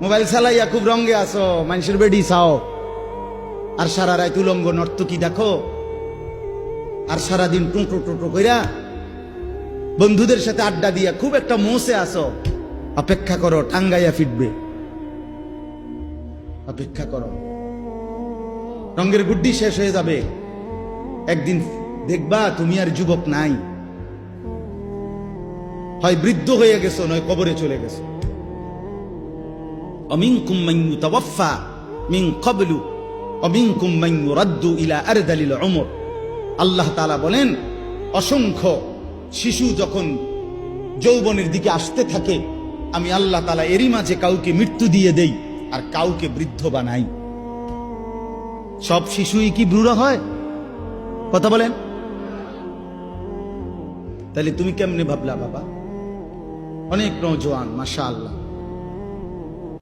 Mobile চালাইয়া খুব রঙে আসো, মানুষের বেডি চাও, আর সারা রাত উলঙ্গ নর্তকী দেখো, আর সারাদিন টুঁটো টুঁটো কইরা বন্ধুদের সাথে আড্ডা দিয়া খুব একটা মোসে আসো। অপেক্ষা করো, টাঙ্গাইয়া ফিটবে। অপেক্ষা করো, রঙের গুড্ডি শেষ হয়ে যাবে। একদিন দেখবা তুমি আর যুবক নাই, হয় বৃদ্ধ হয়ে গেছো, নয় কবরে চলে গেছো। অমিনকুম মান ইউতাওয়াফা মিন ক্বাবলু অমিনকুম মান ইউরাদ্দু ইলা আরদালিল উমর। আল্লাহ তাআলা বলেন, অসংখ্য শিশু যখন যৌবনের দিকে আসতে থাকে, আমি আল্লাহ তাআলা এরই মাঝে কাউকে মৃত্যু দিয়ে দেই আর কাউকে বৃদ্ধ বানাই। সব শিশুই কি বুড়ো হয়? কথা বলেন। তাহলে তুমি কেমনে ভাবলা বাবা? অনেক নওজোয়ান, মাশাআল্লাহ।